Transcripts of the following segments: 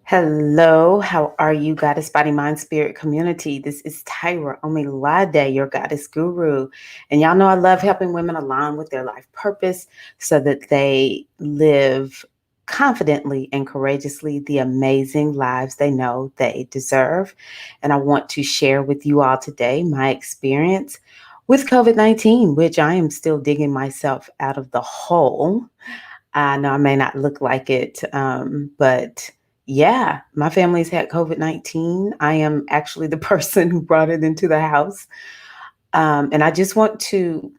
Hello, how are you, Goddess Body Mind Spirit community? This is Tyra Omilade, your goddess guru. And y'all know I love helping women align with their life purpose so that they live confidently and courageously the amazing lives they know they deserve. And I want to share with you all today my experience with COVID-19, which I am still digging myself out of the hole. I know I may not look like it, but yeah, my family's had COVID-19. I am actually the person who brought it into the house. And I just want to,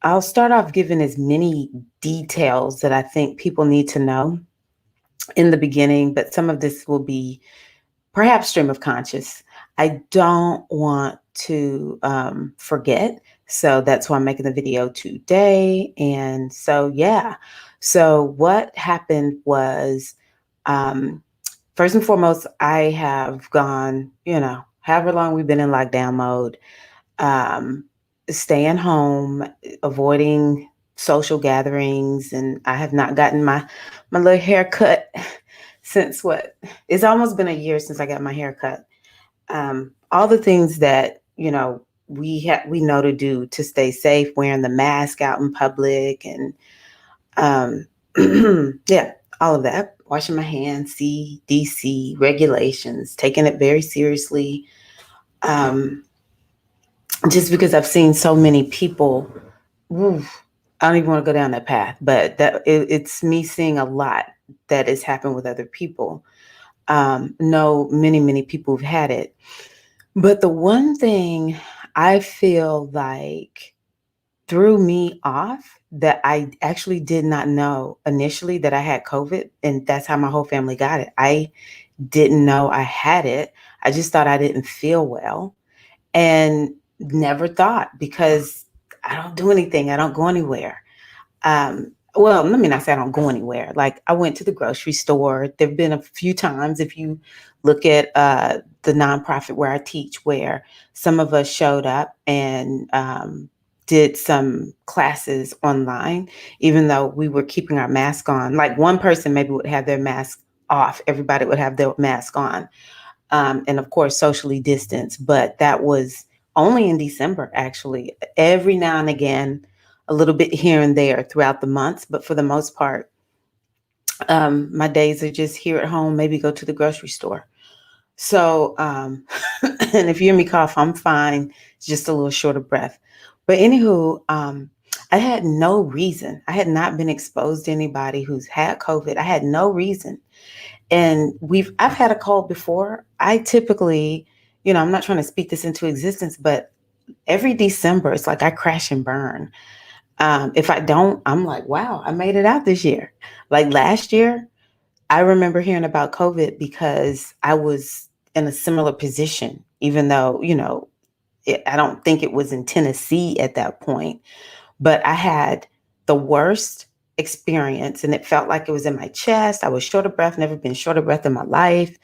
I'll start off giving as many details that I think people need to know in the beginning, but some of this will be perhaps stream of conscious. I don't want to forget. So that's why I'm making the video today. And so, yeah. So, what happened was, um, first and foremost, I have gone, however long we've been in lockdown mode, um, staying home, avoiding social gatherings, and I have not gotten my little haircut since what? It's almost been a year since I got my hair cut. All the things that we know to do to stay safe, wearing the mask out in public, and um, yeah, all of that. Washing my hands, CDC regulations, taking it very seriously. Um, just because I've seen so many people. Oof, I don't even want to go down that path, but it's me seeing a lot that has happened with other people. Know many people have had it, but the one thing I feel like threw me off that I actually did not know initially that I had COVID, and that's how my whole family got it. I didn't know I had it. I just thought I didn't feel well, and never thought because I don't do anything. I don't go anywhere. Well, let me not say I don't go anywhere. Like I went to the grocery store. There've been a few times if you look at the nonprofit where I teach, where some of us showed up and did some classes online, even though we were keeping our mask on. Like one person maybe would have their mask off. Everybody would have their mask on, and of course socially distanced. But that was only in December, actually. Every now and again, a little bit here and there throughout the months, but for the most part, my days are just here at home. Maybe go to the grocery store. So, and if you hear me cough, I'm fine. It's just a little short of breath. But anywho, I had no reason. I had not been exposed to anybody who's had COVID. I had no reason, and I've had a cold before. I typically, I'm not trying to speak this into existence, but every December it's like I crash and burn. If I don't, I'm like, wow, I made it out this year. Like last year, I remember hearing about COVID because I was in a similar position, even though, I don't think it was in Tennessee at that point, but I had the worst experience, and it felt like it was in my chest. I was short of breath, never been short of breath in my life.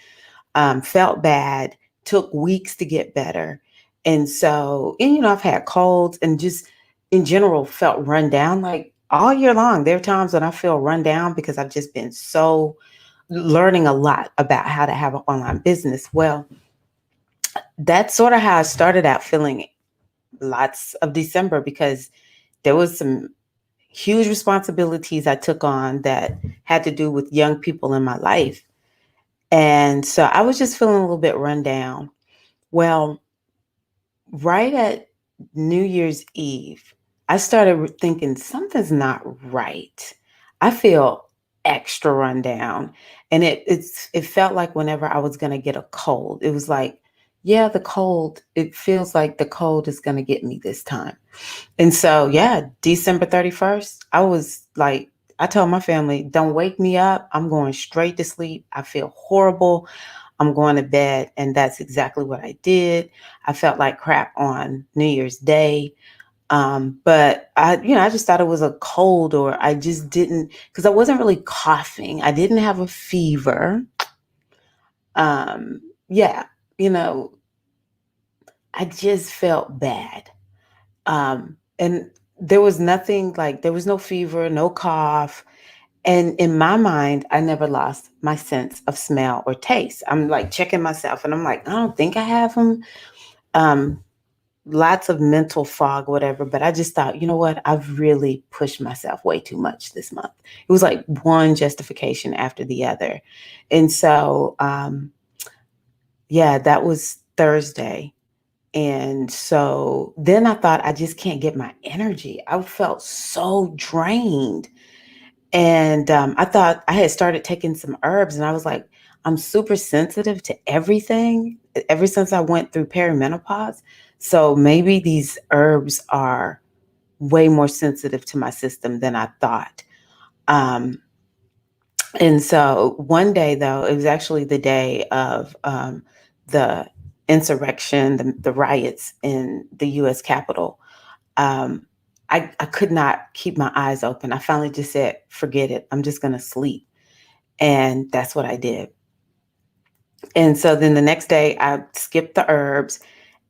Felt bad, took weeks to get better. And so, and I've had colds and just in general felt run down like all year long. There are times when I feel run down because I've just been so learning a lot about how to have an online business. Well, that's sort of how I started out feeling lots of December because there was some huge responsibilities I took on that had to do with young people in my life. And so I was just feeling a little bit run down. Well, right at New Year's Eve, I started thinking something's not right. I feel extra run down. And it felt like whenever I was gonna get a cold, it was like, yeah, the cold, it feels like the cold is gonna get me this time. And so, yeah, December 31st, I was like, I told my family, don't wake me up. I'm going straight to sleep. I feel horrible. I'm going to bed. And that's exactly what I did. I felt like crap on New Year's Day. But I just thought it was a cold, or I just didn't, because I wasn't really coughing. I didn't have a fever. Yeah, you know, I just felt bad. And there was nothing, like there was no fever, no cough. And in my mind, I never lost my sense of smell or taste. I'm like checking myself and I'm like, I don't think I have them. Um, Lots of mental fog, whatever. But I just thought, you know what? I've really pushed myself way too much this month. It was like one justification after the other. And so, yeah, that was Thursday. And so then I thought, I just can't get my energy. I felt so drained. And I thought I had started taking some herbs, and I was like, I'm super sensitive to everything ever since I went through perimenopause. So maybe these herbs are way more sensitive to my system than I thought. Um, and so one day, though, it was actually the day of the insurrection, the riots in the US Capitol. Um, I could not keep my eyes open. I finally just said, forget it. I'm just going to sleep. And that's what I did. And so then the next day, I skipped the herbs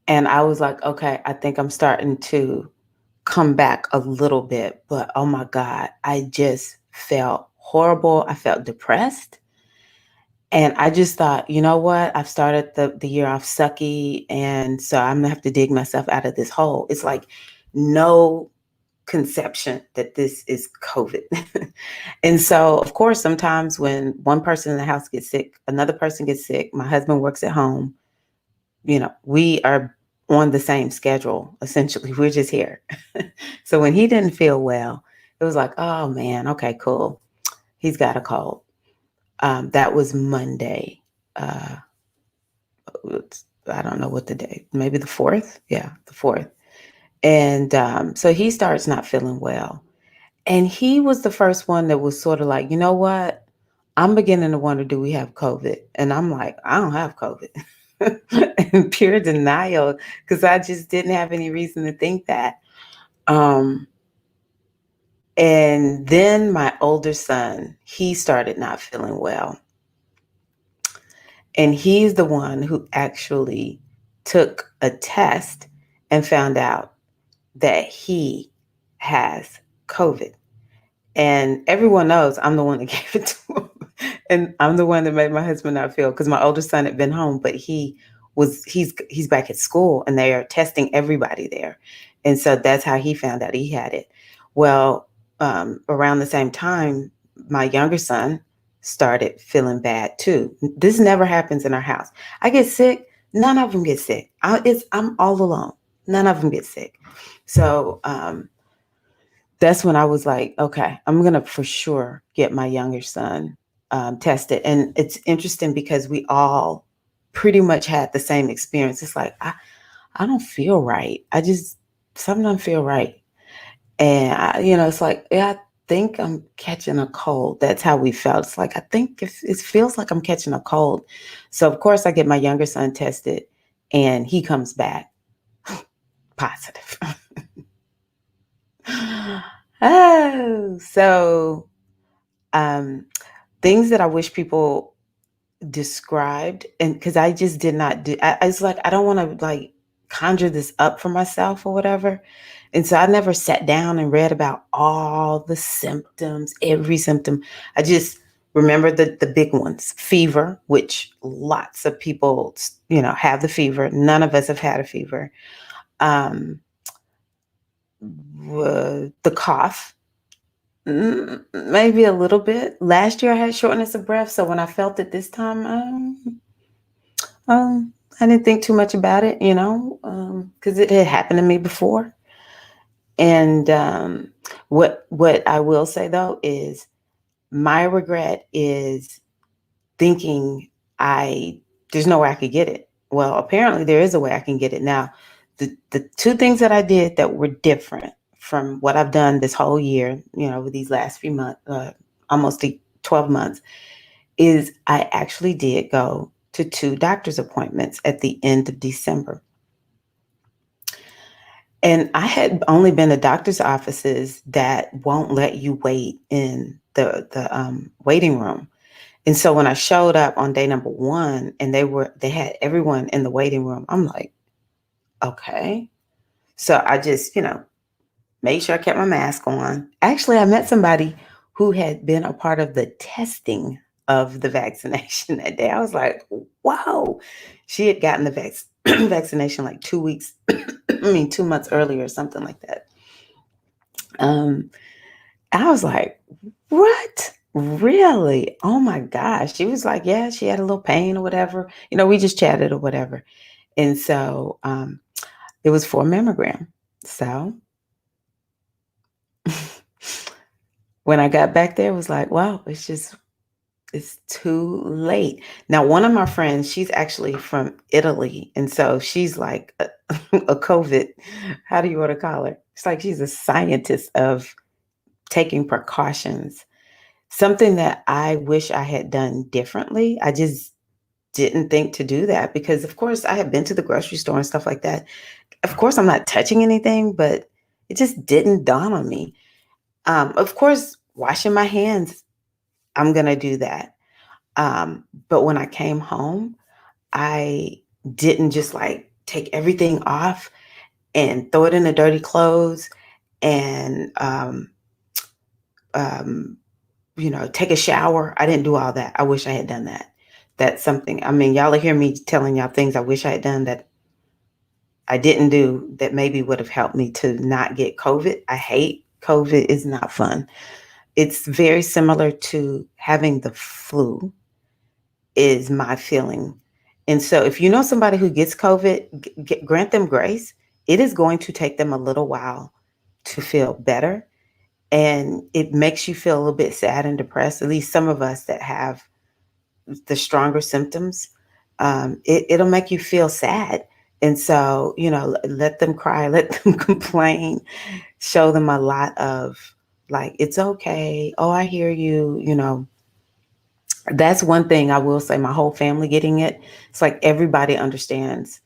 and I was like, okay, I think I'm starting to come back a little bit. But oh my God, I just felt horrible. I felt depressed. And I just thought, you know what? I've started the year off sucky. And so I'm going to have to dig myself out of this hole. It's like no conception that this is COVID. And so, of course, sometimes when one person in the house gets sick, another person gets sick. My husband works at home. We are on the same schedule, essentially. We're just here. So when he didn't feel well, it was like, oh man, okay, cool. He's got a cold. That was Monday. Uh, I don't know what the day, maybe the 4th. Yeah, the 4th. And so he starts not feeling well. And he was the first one that was sort of like, you know what? I'm beginning to wonder, do we have COVID? And I'm like, I don't have COVID. In pure denial, because I just didn't have any reason to think that. Um, and then my older son, he started not feeling well. And he's the one who actually took a test and found out that he has COVID. And everyone knows I'm the one that gave it to him. And I'm the one that made my husband not feel because my older son had been home, but he's back at school and they are testing everybody there. And so that's how he found out he had it. Well, around the same time, my younger son started feeling bad too. This never happens in our house. I get sick, none of them get sick. I'm all alone. None of them get sick. So that's when I was like, okay, I'm gonna for sure get my younger son tested. And it's interesting because we all pretty much had the same experience. It's like I don't feel right. I just something don't feel right, and it's like yeah, I think I'm catching a cold. That's how we felt. It's like I think it feels like I'm catching a cold. So of course I get my younger son tested, and he comes back positive. Oh, so um, things that I wish people described, and because I just did not do, I was like, I don't want to like conjure this up for myself or whatever. And so I never sat down and read about all the symptoms, every symptom. I just remember the big ones: fever, which lots of people, have the fever. None of us have had a fever. Um, the cough. Maybe a little bit. Last year I had shortness of breath, so when I felt it this time, I didn't think too much about it, because it had happened to me before. And what I will say though is my regret is thinking I there's no way I could get it. Well, apparently there is a way I can get it now. The two things that I did that were different from what I've done this whole year, with these last few months, almost 12 months, is I actually did go to two doctor's appointments at the end of December. And I had only been to doctor's offices that won't let you wait in the waiting room. And so when I showed up on day number one and they had everyone in the waiting room, I'm like, okay. So I just, made sure I kept my mask on. Actually, I met somebody who had been a part of the testing of the vaccination that day. I was like, wow. She had gotten the vaccination like 2 weeks, I mean, 2 months earlier or something like that. Um, I was like, what? Really? Oh my gosh. She was like, yeah, she had a little pain or whatever. We just chatted or whatever. And so it was for a mammogram. So when I got back there, it was like, wow, it's too late. Now, one of my friends, she's actually from Italy. And so she's like a COVID, how do you want to call her? It's like she's a scientist of taking precautions. Something that I wish I had done differently. I just didn't think to do that because, of course, I had been to the grocery store and stuff like that. Of course, I'm not touching anything, but it just didn't dawn on me. Of course, washing my hands, I'm going to do that. But when I came home, I didn't just like take everything off and throw it in the dirty clothes and, um, take a shower. I didn't do all that. I wish I had done that. That's something, I mean, y'all will hear me telling y'all things I wish I had done that I didn't do that maybe would have helped me to not get COVID. I hate COVID. It's not fun. It's very similar to having the flu is my feeling. And so if you know somebody who gets COVID, grant them grace. It is going to take them a little while to feel better. And it makes you feel a little bit sad and depressed, at least some of us that have the stronger symptoms. It'll make you feel sad. And so, let them cry, let them complain, show them a lot of like, it's okay. Oh, I hear you. That's one thing I will say, my whole family getting it. It's like everybody understands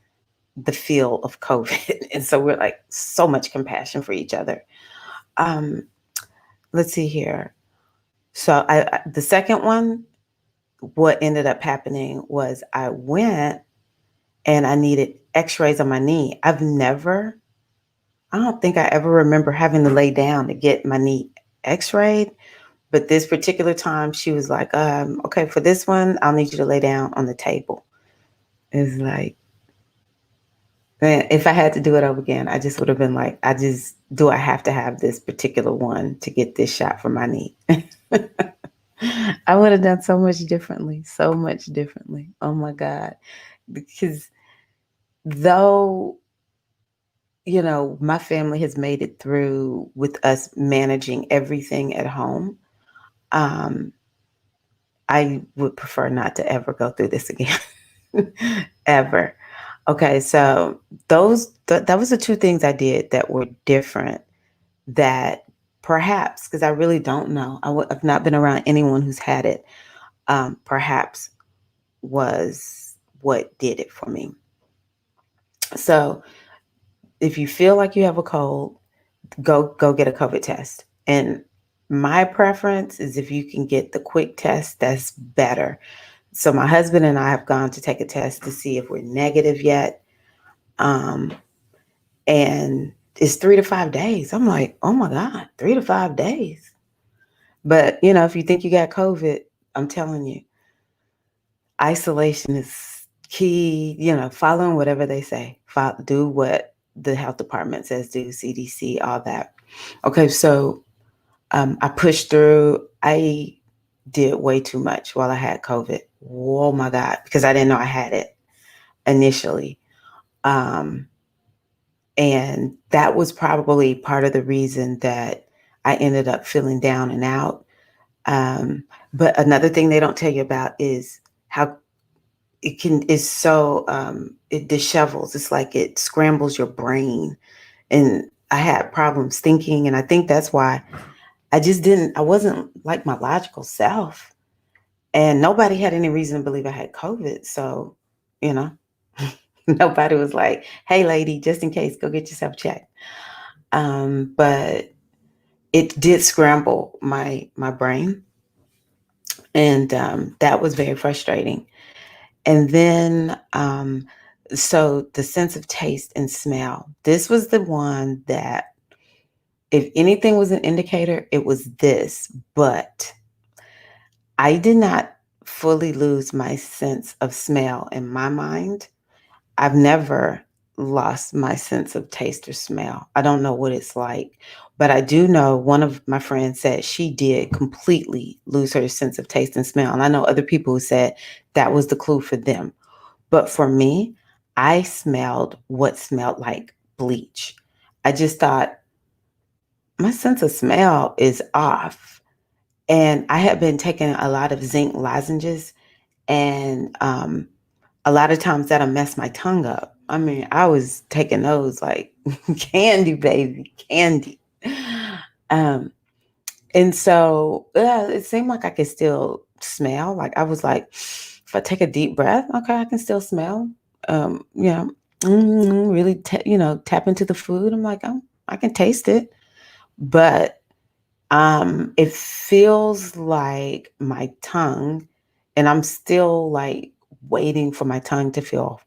the feel of COVID. And so we're like so much compassion for each other. Um, let's see here. So the second one, what ended up happening was I went and I needed x-rays on my knee. I don't think I ever remember having to lay down to get my knee x-rayed. But this particular time she was like, okay, for this one, I'll need you to lay down on the table. It's like, man, if I had to do it over again, I just would have been like, do I have to have this particular one to get this shot for my knee? I would have done so much differently, so much differently. Oh my God. Because though, my family has made it through with us managing everything at home, um, I would prefer not to ever go through this again. Ever. Okay, so that was the two things I did that were different that perhaps, because I really don't know, I've not been around anyone who's had it, perhaps was what did it for me. So if you feel like you have a cold, go get a COVID test. And my preference is if you can get the quick test, that's better. So my husband and I have gone to take a test to see if we're negative yet. Um, and it's 3 to 5 days. I'm like, oh my God, 3 to 5 days. But if you think you got COVID, I'm telling you, isolation is key. Following whatever they say. Do what the health department says. Do CDC, all that. Okay, so I pushed through. I did way too much while I had COVID. Oh my God, because I didn't know I had it initially. Um, and that was probably part of the reason that I ended up feeling down and out. But another thing they don't tell you about is how it dishevels. It's like it scrambles your brain. And I had problems thinking. And I think that's why I wasn't like my logical self. And nobody had any reason to believe I had COVID. So, you know, nobody was like, hey, lady, just in case, go get yourself checked. But it did scramble my brain. And that was very frustrating. And then, so the sense of taste and smell, this was the one that If anything was an indicator, it was this. But I did not fully lose my sense of smell in my mind. I've never lost my sense of taste or smell. I don't know what it's like, but I do know one of my friends said she did completely lose her sense of taste and smell. And I know other people who said that was the clue for them. But for me, I smelled what smelled like bleach. I just thought my sense of smell is off. And I had been taking a lot of zinc lozenges, and a lot of times that'll mess my tongue up. I mean, I was taking those like candy, baby, candy. Um, and so it seemed like I could still smell. Like I was like, if I take a deep breath, okay, I can still smell. You know, really, tap into the food. I'm like, I can taste it, but it feels like my tongue, and I'm still like waiting for my tongue to feel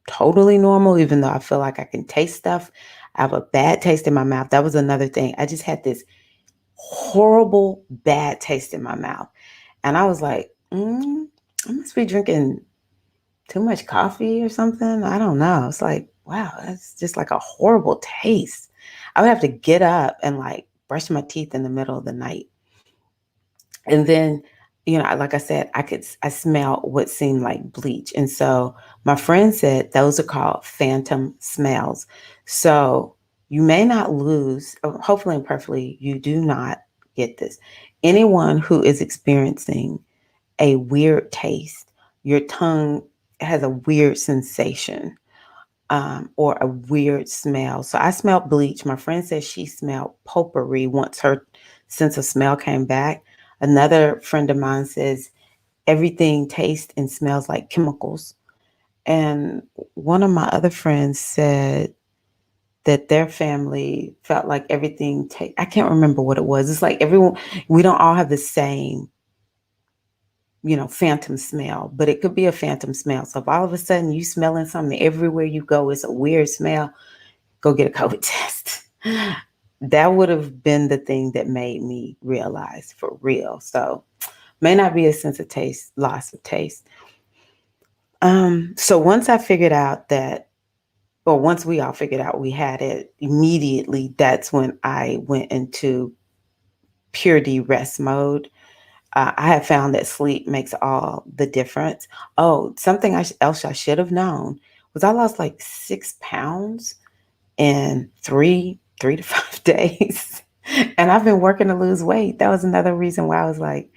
totally normal, even though I feel like I can taste stuff. I have a bad taste in my mouth. That was another thing. I just had this horrible, bad taste in my mouth. And I was like, I must be drinking too much coffee or something. I don't know. It's like, wow, that's just like a horrible taste. I would have to get up and like brush my teeth in the middle of the night. And then, like I said, I smell what seemed like bleach. And so my friend said those are called phantom smells. So you may not lose, hopefully and perfectly, you do not get this. Anyone who is experiencing a weird taste, your tongue has a weird sensation, or a weird smell. So I smelled bleach. My friend said she smelled potpourri once her sense of smell came back. Another friend of mine says everything tastes and smells like chemicals. And one of my other friends said that their family felt like everything I can't remember what it was. It's like everyone, we don't all have the same, phantom smell, but it could be a phantom smell. So if all of a sudden you smelling something everywhere you go, it's a weird smell, go get a COVID test. That would have been the thing that made me realize for real. So may not be a sense of taste, loss of taste. So once I figured out that, or once we all figured out we had it, immediately that's when I went into purity rest mode. I have found that sleep makes all the difference. Oh, something else I should have known was I lost like 6 pounds in three to 5 days. And I've been working to lose weight. That was another reason why I was like,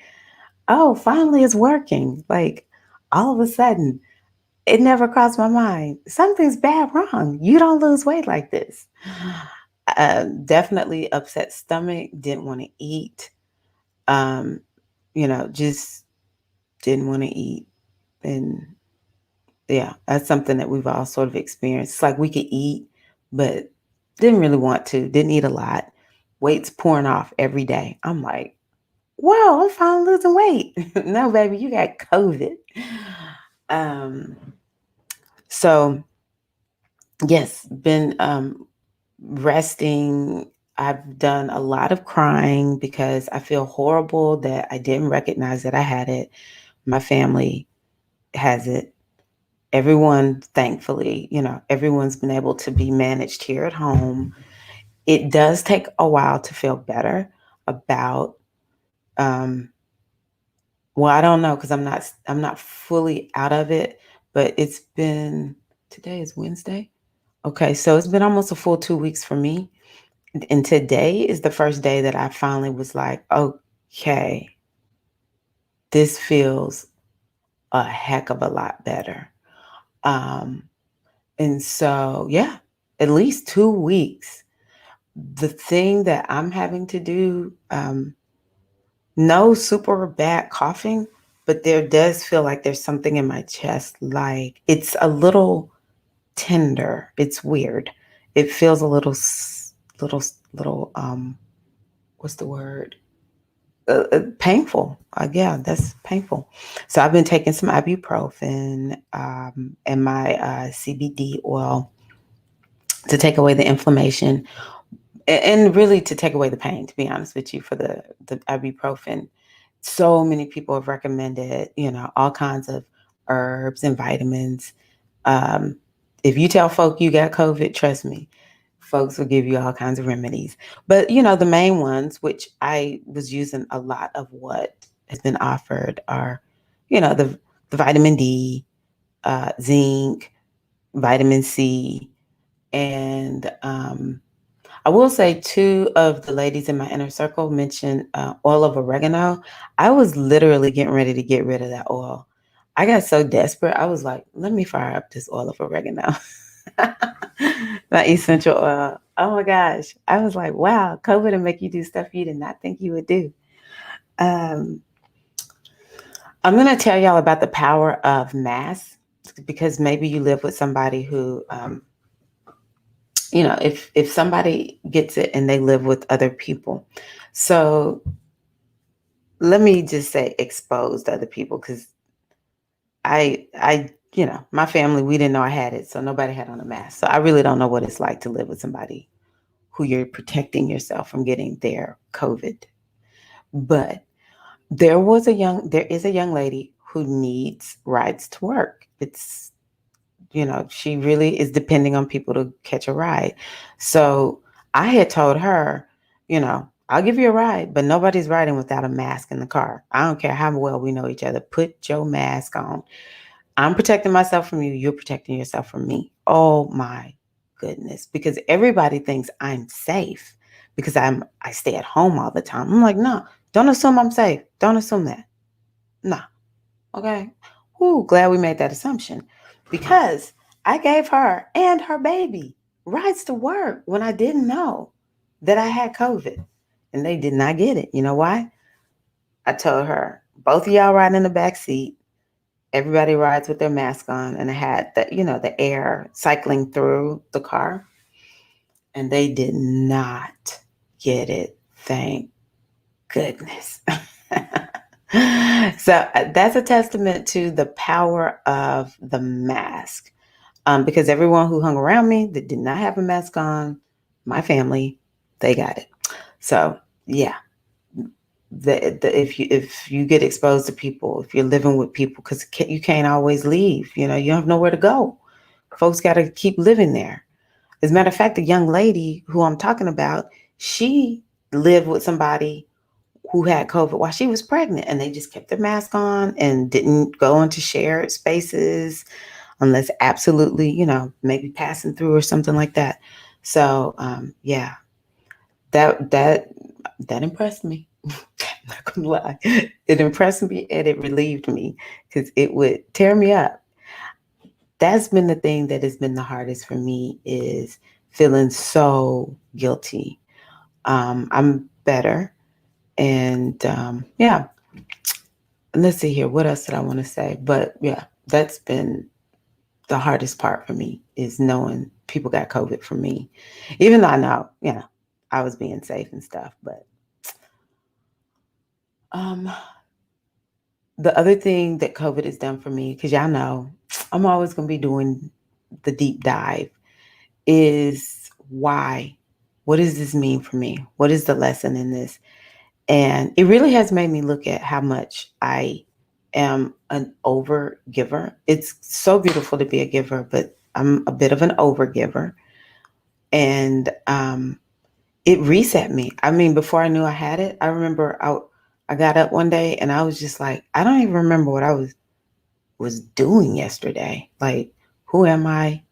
oh, finally it's working. Like all of a sudden, it never crossed my mind. Something's bad wrong. You don't lose weight like this. Definitely upset stomach, didn't want to eat. Um, just didn't want to eat. And yeah, that's something that we've all sort of experienced. It's like we could eat, but didn't really want to, didn't eat a lot. Weight's pouring off every day. I'm like, whoa, I'm finally losing weight. No, baby, you got COVID. Um, so yes, been resting. I've done a lot of crying because I feel horrible that I didn't recognize that I had it. My family has it. Everyone, thankfully, everyone's been able to be managed here at home. It does take a while to feel better about, um, well, I don't know because I'm not fully out of it, but it's been, today is Wednesday. Okay, so it's been almost a full 2 weeks for me. And today is the first day that I finally was like, okay, this feels a heck of a lot better. Um, and so, yeah, at least 2 weeks. The thing that I'm having to do, no super bad coughing, but there does feel like there's something in my chest, like it's a little tender. It's weird. It feels a little, what's the word? Painful. Yeah, that's painful. So I've been taking some ibuprofen, and my CBD oil to take away the inflammation. and really to take away the pain, to be honest with you, for the ibuprofen. So many people have recommended, all kinds of herbs and vitamins. Um, if you tell folk you got COVID, trust me, folks will give you all kinds of remedies. But the main ones, which I was using a lot of what has been offered, are, the vitamin D, zinc, vitamin C, and I will say two of the ladies in my inner circle mentioned oil of oregano. I was literally getting ready to get rid of that oil. I got so desperate. I was like, let me fire up this oil of oregano. My essential oil. Oh my gosh. I was like, wow, COVID will make you do stuff you did not think you would do. Um, I'm going to tell y'all about the power of masks because maybe you live with somebody who if somebody gets it and they live with other people. So let me just say exposed to other people because my family, we didn't know I had it, so nobody had on a mask. So I really don't know what it's like to live with somebody who you're protecting yourself from getting their COVID. But there is a young lady who needs rides to work. She really is depending on people to catch a ride. So I had told her, I'll give you a ride, but nobody's riding without a mask in the car. I don't care how well we know each other. Put your mask on. I'm protecting myself from you. You're protecting yourself from me. Oh my goodness. Because everybody thinks I'm safe because I stay at home all the time. I'm like, no, don't assume I'm safe. Don't assume that. No. Okay. Ooh, glad we made that assumption because I gave her and her baby rides to work when I didn't know that I had COVID and they did not get it. You know why? I told her, both of y'all ride in the back seat. Everybody rides with their mask on and I had the air cycling through the car and they did not get it. Thank goodness. So that's a testament to the power of the mask. Because everyone who hung around me that did not have a mask on, my family, they got it. So yeah, if you get exposed to people, if you're living with people, because you can't always leave, you don't have nowhere to go. Folks got to keep living there. As a matter of fact, the young lady who I'm talking about, she lived with somebody who had COVID while she was pregnant, and they just kept their mask on and didn't go into shared spaces unless absolutely, maybe passing through or something like that. So, yeah, that impressed me. I'm not gonna lie, it impressed me and it relieved me because it would tear me up. That's been the thing that has been the hardest for me is feeling so guilty. I'm better, and yeah. Let's see here. What else did I want to say? But yeah, that's been the hardest part for me is knowing people got COVID from me, even though I know, I was being safe and stuff. But um, the other thing that COVID has done for me, because y'all know I'm always going to be doing the deep dive, is why? What does this mean for me? What is the lesson in this? And it really has made me look at how much I am an over giver. It's so beautiful to be a giver, but I'm a bit of an over giver. And it reset me. I mean, before I knew I had it, I remember I got up one day and I was just like, I don't even remember what I was doing yesterday. Like, who am I?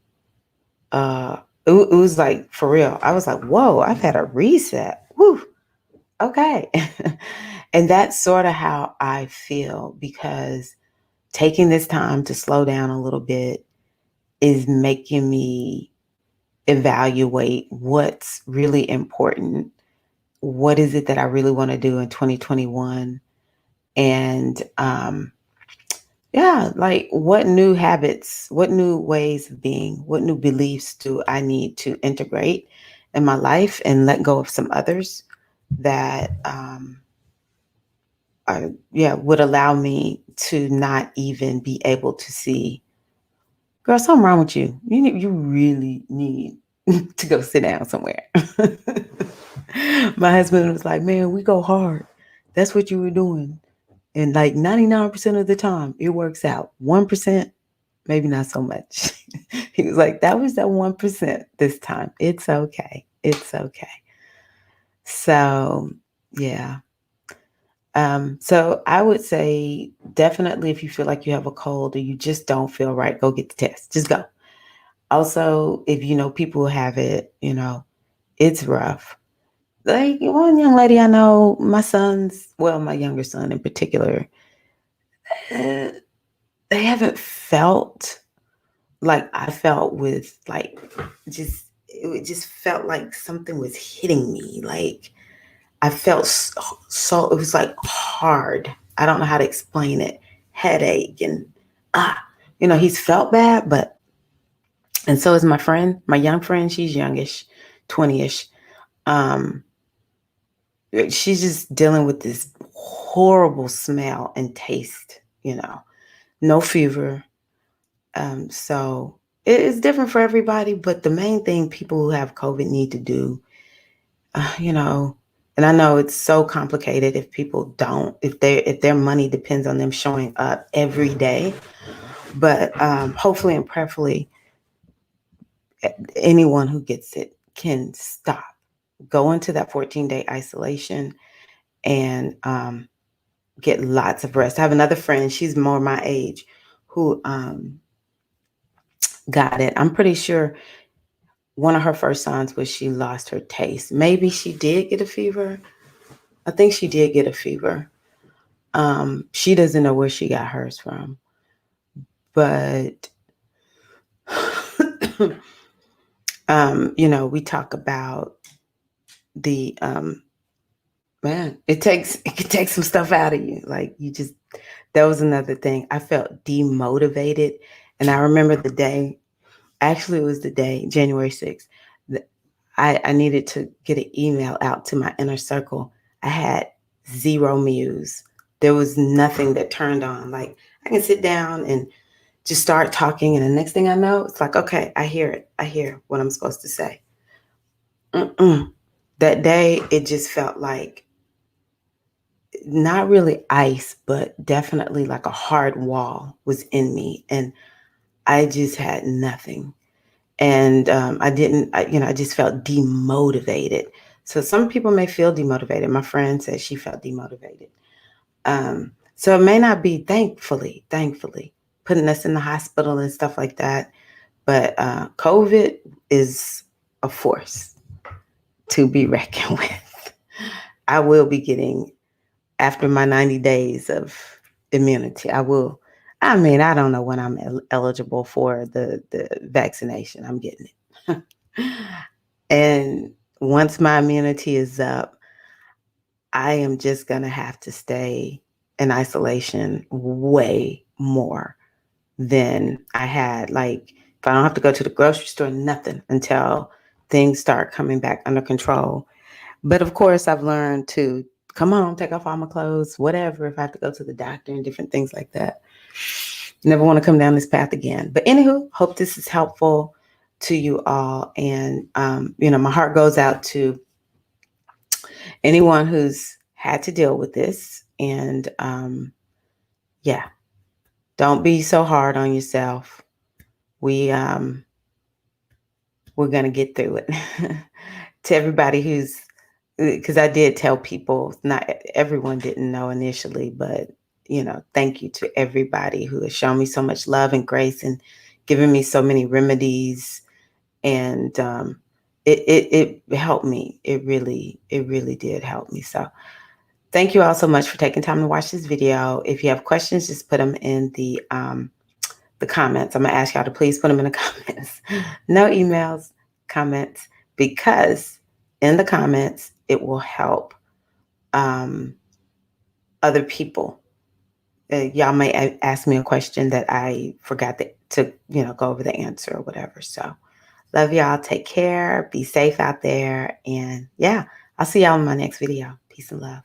It was like for real. I was like, whoa, I've had a reset. Woo. Okay. And that's sort of how I feel because taking this time to slow down a little bit is making me evaluate what's really important. What is it that I really want to do in 2021? And yeah, like what new habits, what new ways of being, what new beliefs do I need to integrate in my life and let go of some others that would allow me to not even be able to see, girl, something wrong with you. You really need to go sit down somewhere. My husband was like, man, we go hard. That's what you were doing. And like 99% of the time, it works out. 1%, maybe not so much. He was like, that was that 1% this time. It's okay. It's okay. So, yeah. So I would say definitely if you feel like you have a cold or you just don't feel right, go get the test. Just go. Also, if you know people who have it, it's rough. Like one young lady I know, my younger son in particular, uh, they haven't felt like I felt with like it just felt like something was hitting me. Like I felt so it was like hard. I don't know how to explain it. Headache and ah, he's felt bad, but and so is my friend, my young friend. She's youngish, 20ish. Um, she's just dealing with this horrible smell and taste. No fever. So it is different for everybody, but the main thing people who have COVID need to do, you know, and I know it's so complicated if people don't, if their money depends on them showing up every day, but hopefully and prayerfully, anyone who gets it can stop, go into that 14-day isolation and get lots of rest. I have another friend, she's more my age, who got it. I'm pretty sure one of her first signs was she lost her taste. Maybe she did get a fever. I think she did get a fever. She doesn't know where she got hers from, but we talk about the man. It can take some stuff out of you. Like that was another thing. I felt demotivated, and I remember the day. Actually, it was the day, January 6th. I needed to get an email out to my inner circle. I had zero muse. There was nothing that turned on. Like I can sit down and just start talking, and the next thing I know, it's like, okay, I hear it. I hear what I'm supposed to say. Mm-mm. That day, it just felt like not really ice, but definitely like a hard wall was in me, and I just had nothing. And I just felt demotivated. So some people may feel demotivated. My friend said she felt demotivated. So it may not be, thankfully, putting us in the hospital and stuff like that. But COVID is a force to be reckoned with. I will be getting, after my 90 days of immunity, I don't know when I'm eligible for the vaccination. I'm getting it. And once my immunity is up, I am just going to have to stay in isolation way more than I had. Like, if I don't have to go to the grocery store, nothing until things start coming back under control. But of course, I've learned to come on, take off all my clothes, whatever, if I have to go to the doctor and different things like that. Never want to come down this path again. But anywho, hope this is helpful to you all. And, my heart goes out to anyone who's had to deal with this. And yeah, don't be so hard on yourself. We're going to get through it. To everybody because I did tell people, not everyone didn't know initially, but thank you to everybody who has shown me so much love and grace and given me so many remedies. And it helped me. It really did help me. So thank you all so much for taking time to watch this video. If you have questions, just put them in the comments. I'm gonna ask y'all to please put them in the comments. No emails, comments, because in the comments it will help other people. Y'all may ask me a question that I forgot to go over the answer or whatever. So love y'all. Take care. Be safe out there. And yeah, I'll see y'all in my next video. Peace and love.